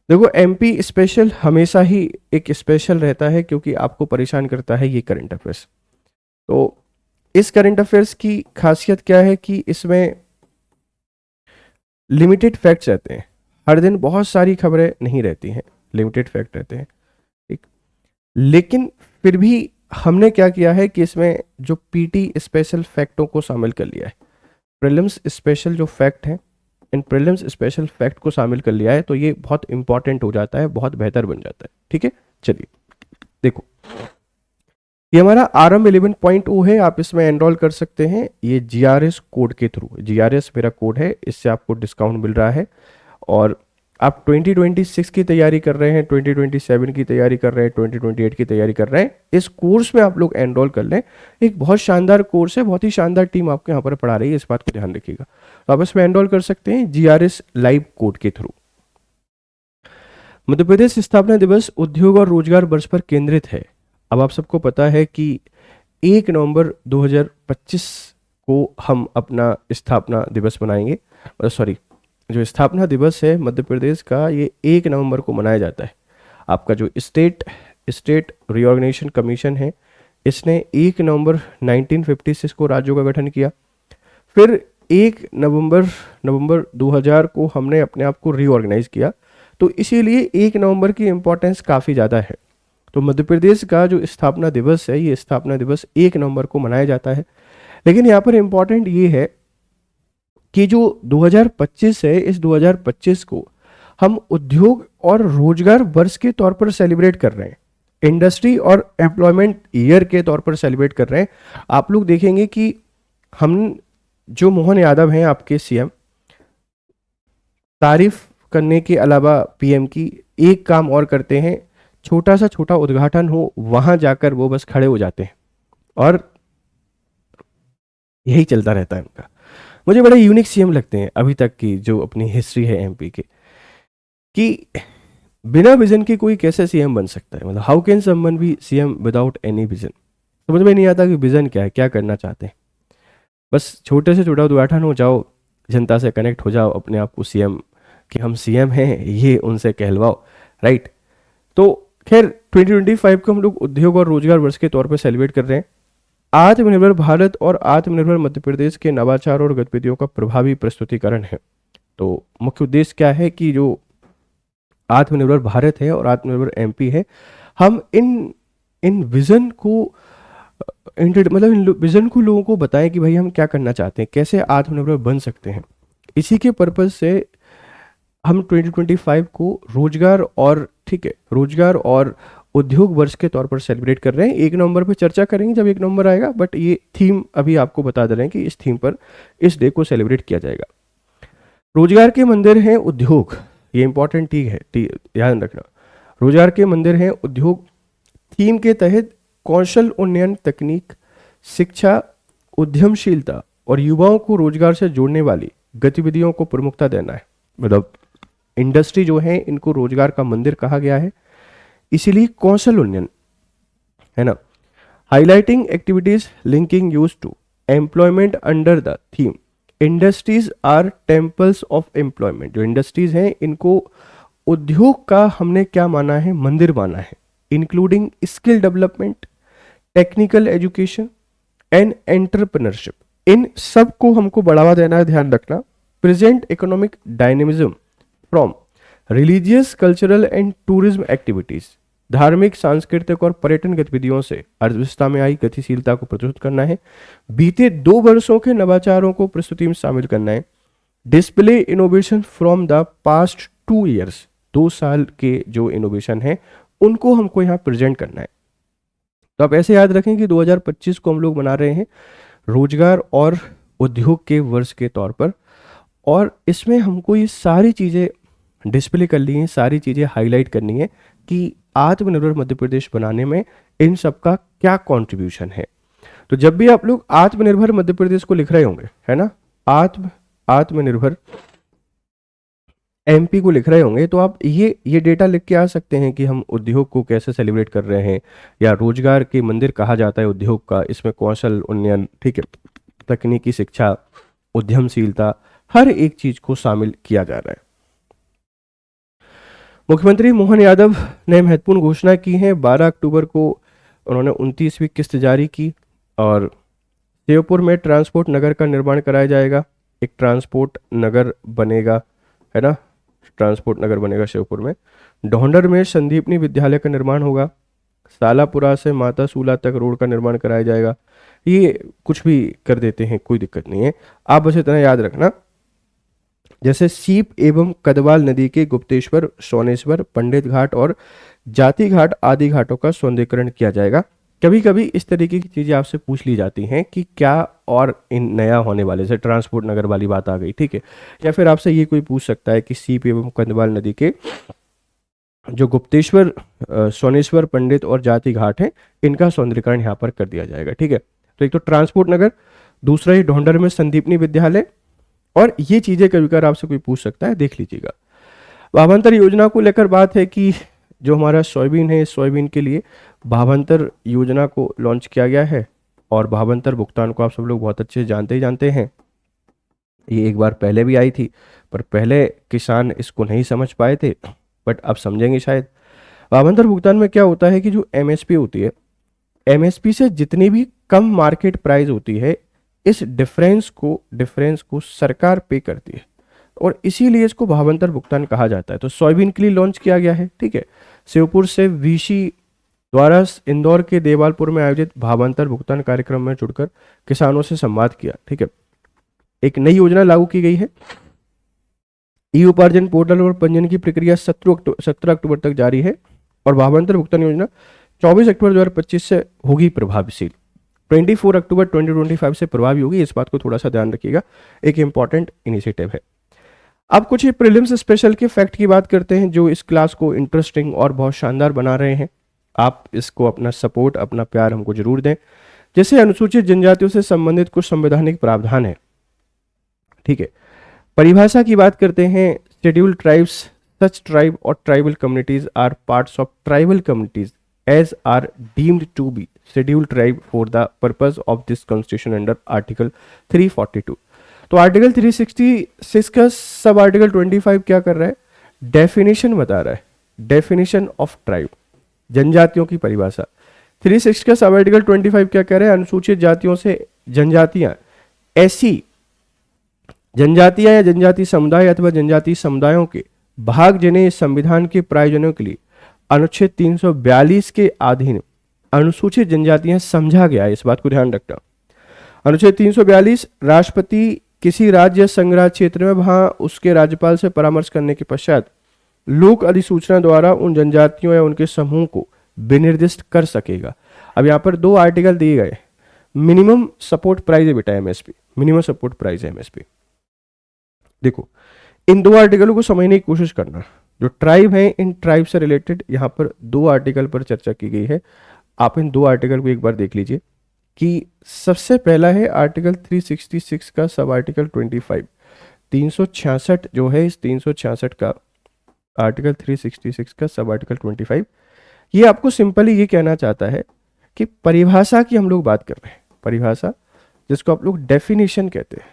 देखो MP special हमेशा ही एक स्पेशल रहता है क्योंकि आपको परेशान करता है ये करंट अफेयर्स। तो इस करंट अफेयर्स की खासियत क्या है कि इसमें लिमिटेड फैक्ट्स रहते हैं। हर दिन बहुत सारी खबरें नहीं रहती हैं, लिमिटेड फैक्ट रहते हैं, ठीक। लेकिन फिर भी हमने क्या किया है कि इसमें जो पीटी स्पेशल फैक्टों को शामिल कर लिया है। प्रीलिम्स स्पेशल जो फैक्ट हैं, इन प्रीलिम्स स्पेशल फैक्ट को शामिल कर लिया है, तो ये बहुत इंपॉर्टेंट हो जाता है, बहुत बेहतर बन जाता है, ठीक है। चलिए देखो, ये हमारा आरएम 11.0 है, आप इसमें एनरोल कर सकते हैं। ये जीआरएस कोड के थ्रू, जीआरएस मेरा कोड है, इससे आपको डिस्काउंट मिल रहा है। और आप 2026 की तैयारी कर रहे हैं, 2027 की तैयारी कर रहे हैं, 2028 की तैयारी कर रहे हैं, इस कोर्स में आप लोग एनरोल कर लें। एक बहुत शानदार कोर्स है, बहुत ही शानदार टीम आपको यहाँ पर पढ़ा रही है, इस बात को ध्यान रखिएगा। तो आप इसमें एनरोल कर सकते हैं जीआरएस लाइव कोड के थ्रू। मध्य प्रदेश स्थापना दिवस उद्योग और रोजगार वर्ष पर केंद्रित है। अब आप सबको पता है कि 1 नवंबर 2025 को हम अपना स्थापना दिवस मनाएंगे। सॉरी, जो स्थापना दिवस है मध्य प्रदेश का, ये 1 नवंबर को मनाया जाता है। आपका जो स्टेट रीऑर्गेनाइजेशन कमीशन है, इसने 1 नवंबर 1956 को राज्यों का गठन किया। फिर 1 नवंबर 2000 को हमने अपने आप को रीऑर्गेनाइज किया। तो इसीलिए 1 नवंबर की इम्पोर्टेंस काफ़ी ज़्यादा है। तो मध्य प्रदेश का जो स्थापना दिवस है, ये स्थापना दिवस 1 नवंबर को मनाया जाता है। लेकिन यहाँ पर इम्पोर्टेंट ये है कि जो 2025 है, इस 2025 को हम उद्योग और रोजगार वर्ष के तौर पर सेलिब्रेट कर रहे हैं, इंडस्ट्री और एम्प्लॉयमेंट ईयर के तौर पर सेलिब्रेट कर रहे हैं। आप लोग देखेंगे कि हम जो मोहन यादव हैं आपके सीएम, तारीफ करने के अलावा पीएम की एक काम और करते हैं, छोटा सा छोटा उद्घाटन हो वहां जाकर वो बस खड़े हो जाते हैं और यही चलता रहता है उनका। मुझे बड़े यूनिक सीएम लगते हैं अभी तक की जो अपनी हिस्ट्री है एमपी के, कि बिना विजन के कोई कैसे सीएम बन सकता है। मतलब how can someone be CM without any vision. समझ में नहीं आता कि विजन क्या है, क्या करना चाहते हैं। बस छोटे से छोटा उद्घाटन हो, जाओ जनता से कनेक्ट हो जाओ, अपने आप को सीएम कि हम सीएम हैं ये उनसे कहलवाओ, राइट। तो खैर 2025 को हम लोग उद्योग और रोजगार वर्ष के तौर पर सेलिब्रेट कर रहे हैं। आत्मनिर्भर भारत और आत्मनिर्भर मध्य प्रदेश के नवाचार और गतिविधियों का प्रभावी प्रस्तुतिकरण है। तो मुख्य उद्देश्य क्या है कि जो आत्मनिर्भर भारत है और आत्मनिर्भर एमपी है, हम इन विजन को मतलब इन विजन को लोगों को बताएं कि भाई हम क्या करना चाहते हैं, कैसे आत्मनिर्भर बन सकते हैं। इसी के पर्पज से हम 2025 को रोजगार और, ठीक है, रोजगार और उद्योग वर्ष के तौर पर सेलिब्रेट कर रहे हैं। 1 नवंबर पर चर्चा करेंगे जब 1 नवंबर आएगा, बट ये थीम अभी आपको बता दे रहे हैं कि इस थीम पर इस डे को सेलिब्रेट किया जाएगा। रोजगार के मंदिर हैं उद्योग, ये इंपॉर्टेंट ठीक है, ध्यान रखना। रोजगार के मंदिर हैं उद्योग थीम के तहत कौशल उन्नयन, तकनीक, शिक्षा, उद्यमशीलता और युवाओं को रोजगार से जोड़ने वाली गतिविधियों को प्रमुखता देना है। मतलब इंडस्ट्री जो है इनको रोजगार का मंदिर कहा गया है, इसीलिए कौशल उन्नयन है ना। Highlighting activities linking use to employment under the theme industries are temples of employment. जो इंडस्ट्रीज हैं इनको उद्योग का हमने क्या माना है, मंदिर माना है। Including skill development, technical education and entrepreneurship, इन सब को हमको बढ़ावा देना है, ध्यान रखना। Present economic dynamism from religious, cultural and tourism activities, धार्मिक, सांस्कृतिक और पर्यटन गतिविधियों से अर्थव्यवस्था में आई गतिशीलता को प्रस्तुत करना है। बीते 2 वर्षों के नवाचारों को प्रस्तुति में शामिल करना है। Display innovation from the past 2 years, 2 साल के जो इनोवेशन है उनको हमको यहाँ प्रेजेंट करना है। तो आप ऐसे याद रखें कि 2025 को हम लोग मना रहे हैं रोजगार और उद्योग के वर्ष के तौर पर, और इसमें हमको ये सारी चीज़ें डिस्प्ले कर ली हैं, सारी चीज़ें हाईलाइट करनी है कि आत्मनिर्भर मध्य प्रदेश बनाने में इन सब का क्या कंट्रीब्यूशन है। तो जब भी आप लोग आत्मनिर्भर मध्य प्रदेश को लिख रहे होंगे, है ना, आत्मनिर्भर एमपी को लिख रहे होंगे, तो आप ये डेटा लिख के आ सकते हैं कि हम उद्योग को कैसे सेलिब्रेट कर रहे हैं, या रोजगार के मंदिर कहा जाता है उद्योग का, इसमें कौशल उन्नयन, ठीक है, तकनीकी शिक्षा, उद्यमशीलता, हर एक चीज को शामिल किया जा रहा है। मुख्यमंत्री मोहन यादव ने महत्वपूर्ण घोषणा की है। 12 अक्टूबर को उन्होंने 29वीं किस्त जारी की और श्योपुर में ट्रांसपोर्ट नगर का निर्माण कराया जाएगा। एक ट्रांसपोर्ट नगर बनेगा, है ना, ट्रांसपोर्ट नगर बनेगा श्योपुर में। ढोंडर में संदीपनी विद्यालय का निर्माण होगा। सालापुरा से माता सूला तक रोड का निर्माण कराया जाएगा। ये कुछ भी कर देते हैं, कोई दिक्कत नहीं है, आप बस इतना याद रखना। जैसे सीप एवं कदवाल नदी के गुप्तेश्वर, सोनेश्वर, पंडित घाट और जाति घाट आदि घाटों का सौंदर्यीकरण किया जाएगा। कभी कभी इस तरीके की चीज़ें आपसे पूछ ली जाती हैं कि क्या और इन नया होने वाले, से ट्रांसपोर्ट नगर वाली बात आ गई, ठीक है। या फिर आपसे ये कोई पूछ सकता है कि सीप एवं कदवाल नदी के जो गुप्तेश्वर, सोनेश्वर, पंडित और जाति घाट हैं, इनका सौंदर्यीकरण यहाँ पर कर दिया जाएगा, ठीक है। तो एक तो ट्रांसपोर्ट नगर, दूसरा ही ढोंडर में संदीपनी विद्यालय, और ये चीज़ें कभी कभी आपसे कोई पूछ सकता है, देख लीजिएगा। भावांतर योजना को लेकर बात है कि जो हमारा सोयाबीन है, सोयाबीन के लिए भावांतर योजना को लॉन्च किया गया है। और भावांतर भुगतान को आप सब लोग बहुत अच्छे से जानते ही जानते हैं। ये एक बार पहले भी आई थी, पर पहले किसान इसको नहीं समझ पाए थे, बट अब समझेंगे शायद। भावांतर भुगतान में क्या होता है कि जो एमएसपी होती है, एमएसपी से जितनी भी कम मार्केट प्राइस होती है, इस डिफरेंस को सरकार पे करती है, और इसीलिए इसको भावांतर भुगतान कहा जाता है। तो सोयाबीन के लिए लॉन्च किया गया है, ठीक है। श्योपुर से वीसी द्वारा इंदौर के देवालपुर में आयोजित भावांतर भुगतान कार्यक्रम में जुड़कर किसानों से संवाद किया, ठीक है। एक नई योजना लागू की गई है। ई उपार्जन पोर्टल और पंजीयन की प्रक्रिया 17 अक्टूबर तक जारी है, और भावांतर भुगतान योजना 24 अक्टूबर 2025 से होगी प्रभावशील। 24 अक्टूबर 2025 से प्रभावी होगी, इस बात को थोड़ा सा ध्यान रखिएगा, एक इंपॉर्टेंट इनिशिएटिव है। अब कुछ ही प्रीलिम्स स्पेशल के फैक्ट की बात करते हैं जो इस क्लास को इंटरेस्टिंग और बहुत शानदार बना रहे हैं। आप इसको अपना सपोर्ट, अपना प्यार हमको जरूर दें। जैसे अनुसूचित जनजातियों से संबंधित कुछ संवैधानिक प्रावधान है, ठीक है। परिभाषा की बात करते हैं। शेड्यूल्ड ट्राइब्स, सच ट्राइब और tribal communities or parts of tribal communities as are deemed to be scheduled tribe for the purpose of this constitution under article 342। तो आर्टिकल 366 का सब आर्टिकल 25 क्या कर रहा है, डेफिनेशन बता रहा है, डेफिनेशन ऑफ ट्राइब, जनजातियों की परिभाषा। 360 का सब आर्टिकल 25 क्या कह रहा है, अनुसूचित जातियों से जनजातियां, ऐसी जनजातियां या जनजाति समुदाय अथवा जनजाति समुदायों के भाग जिन्हें संविधान के प्रायोजनों के लिए अनुच्छेद 342 के अधीन अनुसूचित जनजातियां समझा गया है, इस बात को ध्यान रखना। अनुच्छेद 342, राष्ट्रपति किसी राज्य या संग्रह क्षेत्र में वहां उसके राज्यपाल से परामर्श करने के पश्चात लोक अधिसूचना द्वारा उन जनजातियों या उनके समूह को विनिर्दिष्ट कर सकेगा। अब यहाँ पर दो आर्टिकल दिए गए, मिनिमम सपोर्ट प्राइस है बेटा एमएसपी, मिनिमम सपोर्ट प्राइस है एमएसपी। देखो इन दो आर्टिकलों को समझने की कोशिश करना। जो ट्राइब है, इन ट्राइब से रिलेटेड यहाँ पर दो आर्टिकल पर चर्चा की गई है। आप इन दो आर्टिकल को एक बार देख लीजिए कि सबसे पहला है आर्टिकल 366 का सब आर्टिकल 25, 366 जो है, इस 366 का आर्टिकल 366 का सब आर्टिकल 25, ये आपको सिंपली ये कहना चाहता है कि परिभाषा की हम लोग बात कर रहे हैं, परिभाषा जिसको आप लोग डेफिनेशन कहते हैं,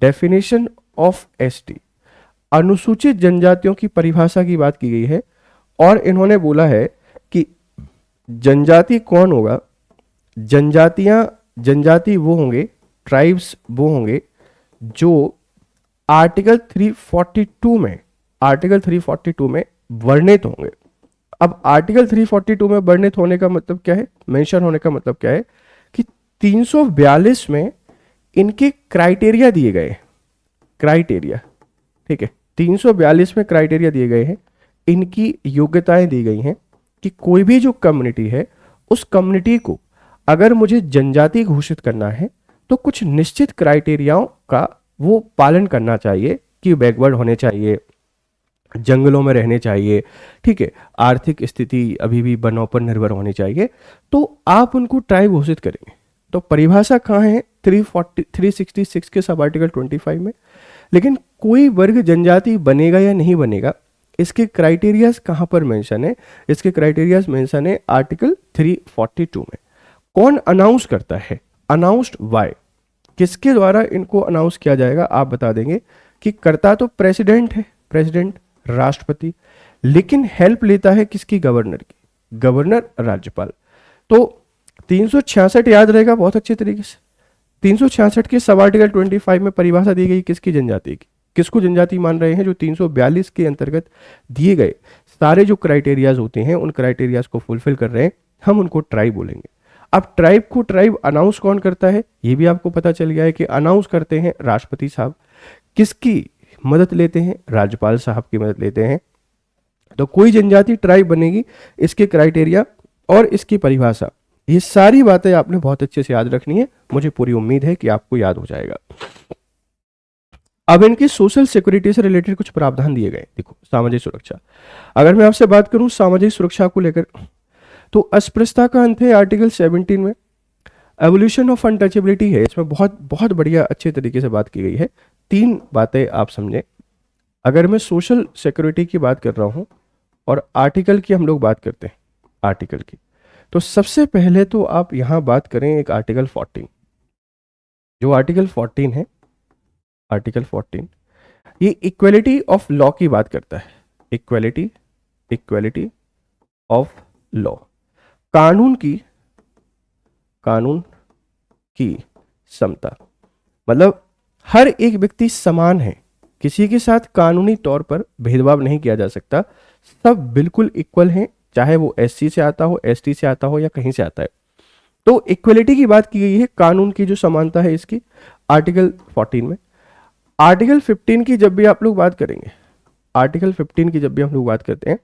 डेफिनेशन ऑफ एसटी, अनुसूचित जनजातियों की परिभाषा की बात की गई है। और इन्होंने बोला है कि जनजाति कौन होगा, जनजाति वो होंगे, ट्राइब्स वो होंगे जो आर्टिकल 342 में वर्णित होंगे। अब आर्टिकल 342 में वर्णित होने का मतलब क्या है, मेंशन होने का मतलब क्या है कि 342 में इनके क्राइटेरिया दिए गए, क्राइटेरिया, ठीक है, 342 में क्राइटेरिया दिए गए हैं, इनकी योग्यताएं दी गई हैं कि कोई भी जो कम्युनिटी है उस कम्युनिटी को अगर मुझे जनजाति घोषित करना है तो कुछ निश्चित क्राइटेरियाओं का वो पालन करना चाहिए कि बैकवर्ड होने चाहिए, जंगलों में रहने चाहिए, ठीक है, आर्थिक स्थिति अभी भी वनों पर निर्भर होनी चाहिए, तो आप उनको ट्राइब घोषित करेंगे। तो परिभाषा कहाँ है, 366 के सब आर्टिकल 25 में। लेकिन कोई वर्ग जनजाति बनेगा या नहीं बनेगा, इसके क्राइटेरियाज कहाँ पर मेंशन है, इसके क्राइटेरियाज मेंशन है आर्टिकल 342 में। कौन अनाउंस करता है, अनाउंस्ड बाय, किसके द्वारा इनको अनाउंस किया जाएगा, आप बता देंगे कि करता तो प्रेसिडेंट है, प्रेसिडेंट राष्ट्रपति, लेकिन हेल्प लेता है किसकी? गवर्नर की, गवर्नर राज्यपाल। तो 366 याद रहेगा बहुत अच्छे तरीके से। 366 के सब आर्टिकल 25 में परिभाषा दी गई किसकी? जनजाति की। किसको जनजाति मान रहे हैं? जो 342 के अंतर्गत दिए गए सारे जो क्राइटेरियाज होते हैं उन क्राइटेरियाज को फुलफिल कर रहे हैं, हम उनको ट्राइब बोलेंगे। अब ट्राइब को ट्राइब अनाउंस कौन करता है? ये भी आपको पता चल गया है कि अनाउंस करते हैं राष्ट्रपति साहब। किसकी मदद लेते हैं? राज्यपाल साहब की मदद लेते हैं। तो कोई जनजाति ट्राइब बनेगी, इसके क्राइटेरिया और इसकी परिभाषा, ये सारी बातें आपने बहुत अच्छे से याद रखनी है। मुझे पूरी उम्मीद है कि आपको याद हो जाएगा। अब इनकी सोशल सिक्योरिटी से रिलेटेड कुछ प्रावधान दिए गए। देखो, सामाजिक सुरक्षा, अगर मैं आपसे बात करूं सामाजिक सुरक्षा को लेकर, तो अस्पृश्यता का अंत है आर्टिकल 17 में। एवोल्यूशन ऑफ अनटचेबिलिटी है, इसमें बहुत बहुत बढ़िया अच्छे तरीके से बात की गई है। 3 बातें आप समझें। अगर मैं सोशल सिक्योरिटी की बात कर रहा हूं और आर्टिकल की हम लोग बात करते हैं, आर्टिकल की, तो सबसे पहले तो आप यहां बात करें एक आर्टिकल 14। जो आर्टिकल 14 है, आर्टिकल 14 ये इक्वलिटी ऑफ लॉ की बात करता है। इक्वलिटी ऑफ लॉ, कानून की समता, मतलब हर एक व्यक्ति समान है, किसी के साथ कानूनी तौर पर भेदभाव नहीं किया जा सकता, सब बिल्कुल इक्वल हैं, चाहे वो एससी से आता हो, एसटी से आता हो या कहीं से आता है। तो इक्वलिटी की बात की गई है, कानून की जो समानता है इसकी, आर्टिकल 14 में। आर्टिकल 15 की जब भी आप लोग बात करेंगे, आर्टिकल 15 की जब भी हम लोग बात करते हैं,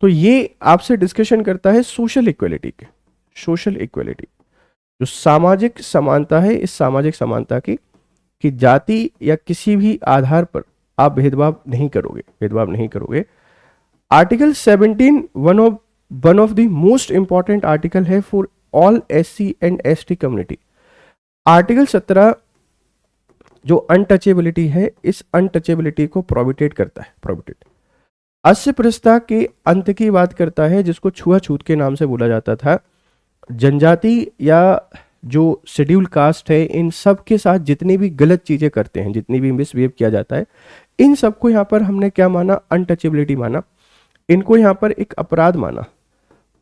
तो ये आपसे डिस्कशन करता है सोशल इक्वलिटी के। सोशल इक्वलिटी जो सामाजिक समानता है, इस सामाजिक समानता की कि जाति या किसी भी आधार पर आप भेदभाव नहीं करोगे। Article 17 one of the most important article है for all SC and ST community. Article 17 जो अनटचेबिलिटी है, इस अनटचेबिलिटी को प्रोहिबिटेट करता है। अस्पृश्यता के अंत की बात करता है, जिसको छुआछूत के नाम से बोला जाता था। जनजाति या जो शेड्यूल कास्ट है, इन सब के साथ जितनी भी गलत चीजें करते हैं, जितनी भी मिसबिहेव किया जाता है, इन सबको यहाँ पर हमने क्या माना? अनटचेबिलिटी माना। इनको यहाँ पर एक अपराध माना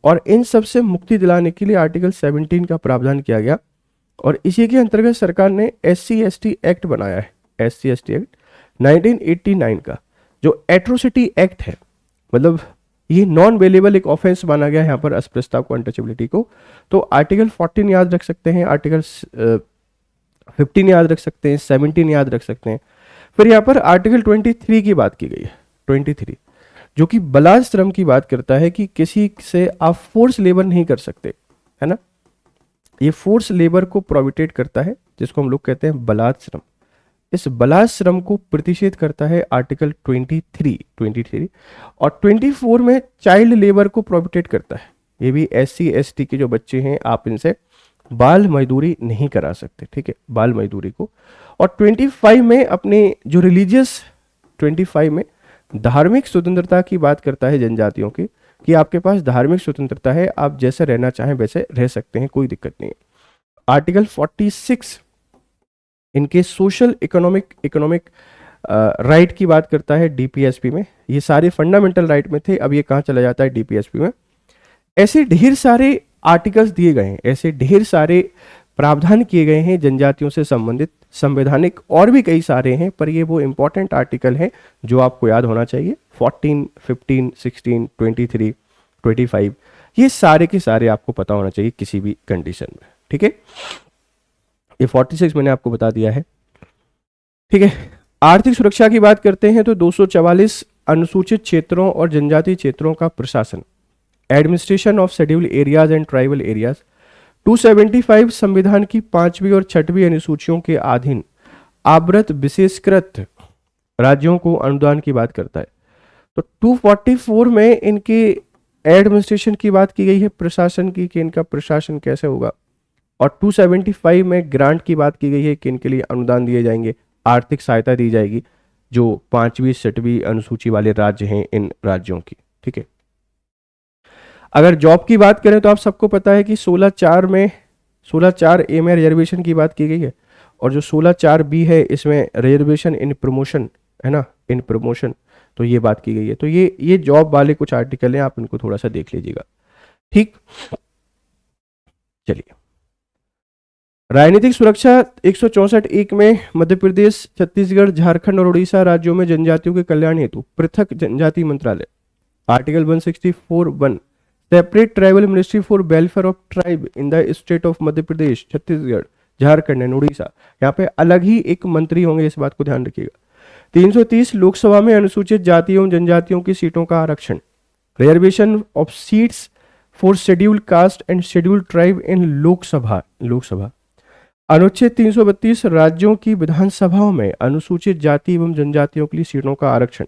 और इन सब से मुक्ति दिलाने के लिए आर्टिकल 17 का प्रावधान किया गया। और इसी के अंतर्गत सरकार ने SC/ST एक्ट बनाया है, SC/ST एक्ट 1989 का, जो एट्रोसिटी एक्ट है। मतलब ये नॉन वेलेबल एक ऑफेंस माना गया यहाँ पर अस्पृश्यता को, अनटचेबिलिटी को। तो आर्टिकल 14 याद रख सकते हैं, आर्टिकल 15 याद रख सकते हैं, 17 याद रख सकते हैं। फिर यहाँ पर आर्टिकल 23 की बात की गई है, 23 जो कि बलात्कार श्रम की बात करता है कि किसी से आप फोर्स लेबर नहीं कर सकते, है ना। ये फोर्स लेबर को प्रोहिबिटेट करता है, जिसको हम लोग कहते हैं बलात्कार श्रम। इस बलात्कार श्रम को प्रतिषेध करता है आर्टिकल 23 और 24 में चाइल्ड लेबर को प्रोहिबिटेट करता है। ये भी SC/ST के जो बच्चे हैं, आप इनसे बाल मजदूरी नहीं करा सकते, ठीक है, बाल मजदूरी को। और 25 में अपने जो रिलीजियस, 25 में धार्मिक स्वतंत्रता की बात करता है जनजातियों की, कि आपके पास धार्मिक स्वतंत्रता है, आप जैसे रहना चाहें वैसे रह सकते हैं, कोई दिक्कत नहीं है। आर्टिकल 46 इनके सोशल इकोनॉमिक राइट की बात करता है DPSP में। ये सारे फंडामेंटल राइट में थे, अब ये कहाँ चला जाता है? DPSP में। ऐसे ढेर सारे आर्टिकल्स दिए गए हैं, ऐसे ढेर सारे प्रावधान किए गए हैं जनजातियों से संबंधित, संवैधानिक और भी कई सारे हैं, पर ये वो इंपॉर्टेंट आर्टिकल हैं जो आपको याद होना चाहिए। 14, 15, 16, 23, 25, ये सारे के सारे आपको पता होना चाहिए किसी भी कंडीशन में, ठीक है। ये 46 मैंने आपको बता दिया है, ठीक है। आर्थिक सुरक्षा की बात करते हैं तो 244 अनुसूचित क्षेत्रों और जनजातीय क्षेत्रों का प्रशासन, administration of schedule areas and tribal areas. 275 संविधान की 5वीं और 6वीं अनुसूचियों के अधीन आवृत विशेषकृत राज्यों को अनुदान की बात करता है। तो 244 में इनके एडमिनिस्ट्रेशन की बात की गई है, प्रशासन की, कि इनका प्रशासन कैसे होगा। और 275 में ग्रांट की बात की गई है कि इनके लिए अनुदान दिए जाएंगे, आर्थिक सहायता दी जाएगी जो 5वीं 6वीं अनुसूची वाले राज्य हैं, इन राज्यों की, ठीक है। अगर जॉब की बात करें तो आप सबको पता है कि 16(4) में रिजर्वेशन की बात की गई है, और जो 16(4)B है इसमें रिजर्वेशन इन प्रमोशन, है ना, इन प्रमोशन। तो ये बात की गई है। तो ये जॉब वाले कुछ आर्टिकल हैं, आप इनको थोड़ा सा देख लीजिएगा। ठीक, चलिए। राजनीतिक सुरक्षा 164(1) में मध्य प्रदेश, छत्तीसगढ़, झारखंड और उड़ीसा राज्यों में जनजातियों के कल्याण हेतु पृथक जनजाति मंत्रालय। Article 164(1) separate tribal ministry for welfare of tribe in the state of Madhya Pradesh, Chhattisgarh, Jharkhand and Orissa. यहाँ पे अलग ही एक मंत्री होंगे, इस बात को ध्यान रखिएगा। 330 लोकसभा में अनुसूचित जाति एवं जनजातियों की सीटों का आरक्षण। Reservation of seats for scheduled caste and scheduled tribe in Lok Sabha. अनुच्छेद 332 राज्यों की विधानसभाओं में अनुसूचित जाति एवं जनजातियों के लिए सीटों का आरक्षण।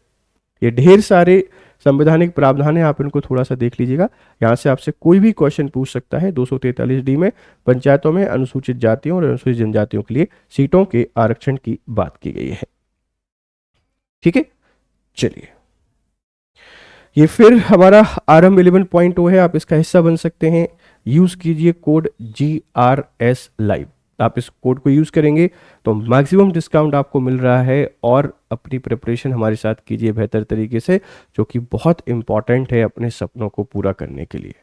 ये ढेर सारे संवैधानिक प्रावधान है, आप इनको थोड़ा सा देख लीजिएगा। यहाँ से आपसे कोई भी क्वेश्चन पूछ सकता है। 243D में पंचायतों में अनुसूचित जातियों और अनुसूचित जनजातियों के लिए सीटों के आरक्षण की बात की गई है। ठीक है, चलिए। ये फिर हमारा आरएम 11.0 है, आप इसका हिस्सा बन सकते हैं। यूज कीजिए कोड GRS Live। आप इस कोड को यूज करेंगे तो मैक्सिमम डिस्काउंट आपको मिल रहा है, और अपनी प्रिपरेशन हमारे साथ कीजिए बेहतर तरीके से, जो कि बहुत इंपॉर्टेंट है अपने सपनों को पूरा करने के लिए।